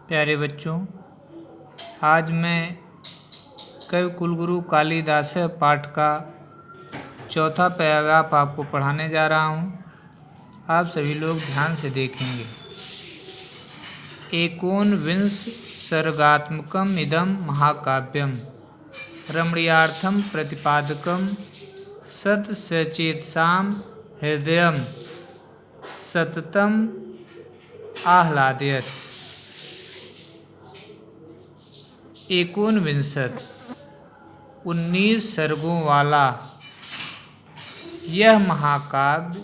प्यारे बच्चों, आज मैं कवि कुलगुरु कालिदास पाठ का चौथा पैराग्राफ आपको पढ़ाने जा रहा हूँ। आप सभी लोग ध्यान से देखेंगे। एकोनविंश सर्गात्मकम् इदं महाकाव्यम रमणीयार्थं प्रतिपादकं सत्सचेतसां हृदयं सततं आह्लादयत्। एकोनविंशत 19 सर्गों वाला यह महाकाव्य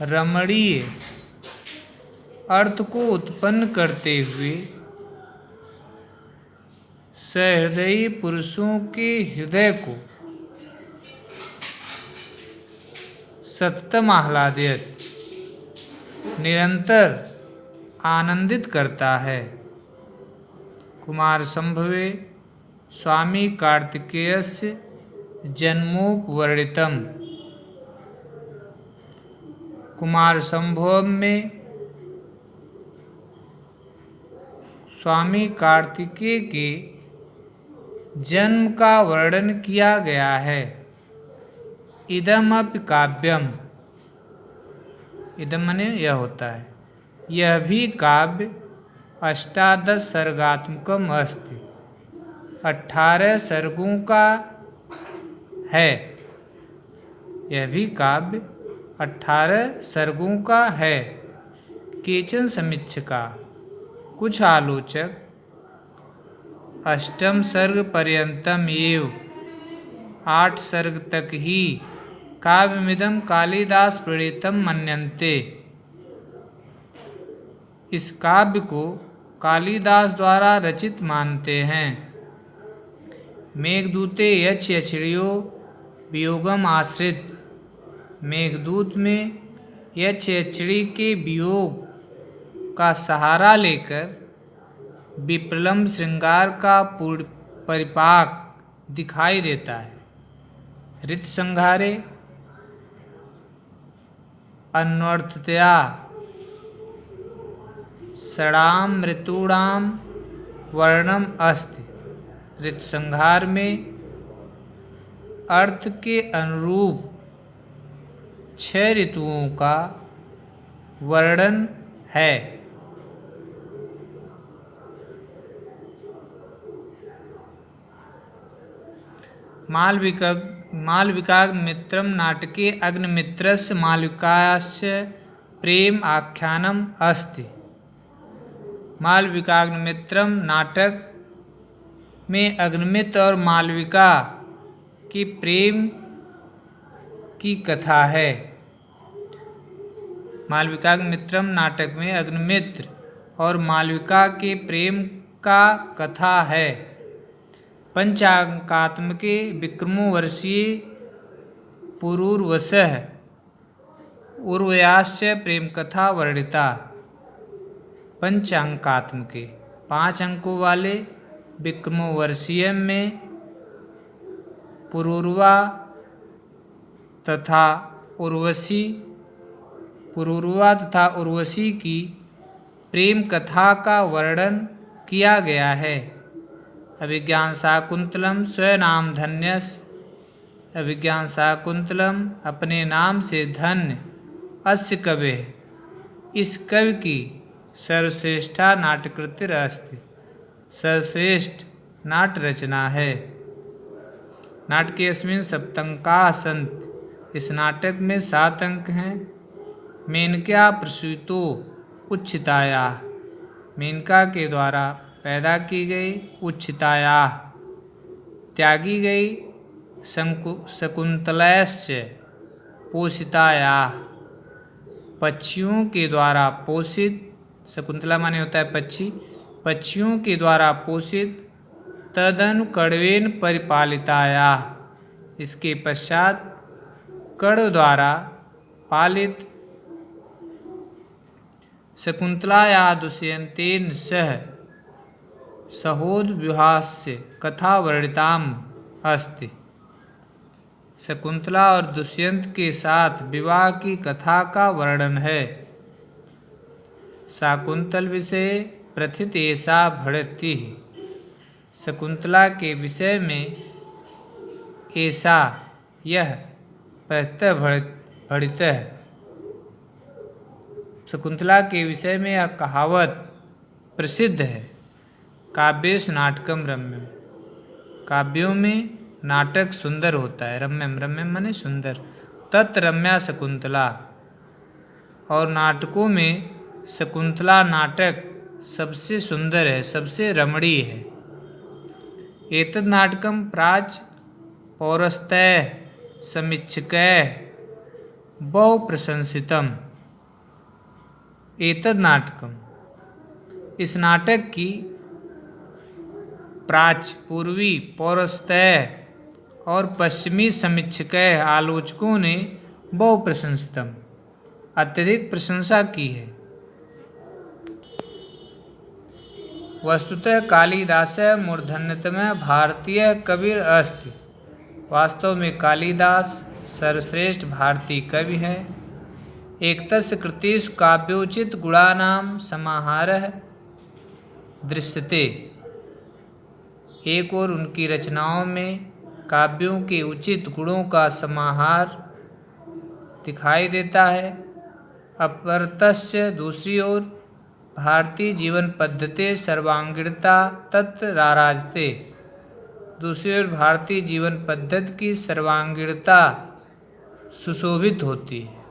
रमणीय अर्थ को उत्पन्न करते हुए सहृदयी पुरुषों के हृदय को सततम आह्लादयत निरंतर आनंदित करता है। कुमारसंभवे स्वामी कार्तिकेयस्य जन्मोपवर्णितम्। कुमारसंभव में स्वामी कार्तिकेय के जन्म का वर्णन किया गया है। इदमपि काव्यम, इदम माने यह होता है, यह भी काव्य 18 सर्गात्मकम् अस्ति, 18 सर्गों का है। यह भी काव्य 18 सर्गों का है। केचन समीक्षका, कुछ आलोचक अष्टम सर्ग पर्यंतम एव 8 सर्ग तक ही काव्यमिदं कालिदास प्रणीतम मन्यन्ते। इस काव्य को कालिदास द्वारा रचित मानते हैं। मेघदूते यक्ष यक्षिणियो वियोगम आश्रित। मेघदूत में यक्ष यक्षिणी के वियोग का सहारा लेकर विप्रलंब श्रृंगार का परिपाक दिखाई देता है। ऋतसंहारे अन्वर्थतया षडाम ऋतूणाम वर्णम अस्ति। ऋतुसंहार में अर्थ के अनुरूप 6 ऋतुओं का वर्णन है। मालविकाग्निमित्रम नाटके अग्निमित्रस्य मालविकास्य प्रेम आख्यानम अस्ति। मालविकाग्निमित्रम नाटक में अग्निमित्र और मालविका की प्रेम की कथा है। मालविकाग्निमित्रम नाटक में अग्निमित्र और मालविका के प्रेम का कथा है। पंचांकात्मके विक्रमो वर्षीय पुरूर्वसः उर्वयाश्च प्रेम कथा वर्णिता। पंचांकात्मके 5 अंकों वाले विक्रमो वर्षीय में पुरूर्वा तथा उर्वशी की प्रेम कथा का वर्णन किया गया है। अभिज्ञान शाकुंतलम स्वनाम धन्यस। अभिज्ञान शाकुंतलम अपने नाम से धन्य। अस्य कवि, इस कवि की सर्वश्रेष्ठा नाटकृतिर अस्ति, सर्वश्रेष्ठ नाट रचना है। नाटकेऽस्मिन् सप्तंकाः सन्ति। इस नाटक में 7 अंक हैं। मेनका प्रसूतो उच्छितायाः, मेनका के द्वारा पैदा की गई। उच्छितायाः, त्यागी गई। शकुंतलैश्च पोषितायाः, पक्षियों के द्वारा पोषित। शकुंतला माने होता है पक्षी। पक्षियों के द्वारा पोषित। तदनु कण्वेन परिपालितायाः, इसके पश्चात कण्व द्वारा पालित। शकुंतलाया दुष्यन्तेन सह सहोदविवाहस्य कथा वर्णिताम् अस्ति। शकुंतला और दुष्यंत के साथ विवाह की कथा का वर्णन है। शाकुंतल विषय प्रथित ऐसा भड़ति। शकुंतला के विषय में ऐसा यह प्रत्यय भड़ित है। शकुंतला के विषय में यह कहावत प्रसिद्ध है। काव्येषु नाटकम रम्यम। काव्यों में नाटक सुंदर होता है। रम्यम, रम्यम माने सुंदर। तत् रम्या शकुंतला। और नाटकों में शकुंतला नाटक सबसे सुंदर है, सबसे रमणीय है। एतद् नाटकम प्राच पौरस्तैः समीक्षकैः बहु प्रशंसितम। एतद् नाटकम, इस नाटक की प्राच पूर्वी, पौरस्तैः और पश्चिमी समीक्षकैः आलोचकों ने बहु प्रशंसितम अत्यधिक प्रशंसा की है। वस्तुतः कालिदास मूर्धन्यतम भारतीय कविर अस्ति। वास्तव में कालिदास सर्वश्रेष्ठ भारतीय कवि है। एकतस्य कृतिषु काव्योचित गुणानां समाहारः दृश्यते। एक और उनकी रचनाओं में काव्यों के उचित गुणों का समाहार दिखाई देता है। अपरतश्च, दूसरी ओर भारतीय जीवन पद्धति सर्वांगीणता तत्र राराजते। दूसरी ओर भारतीय जीवन पद्धति की सर्वांगीणता सुशोभित होती है।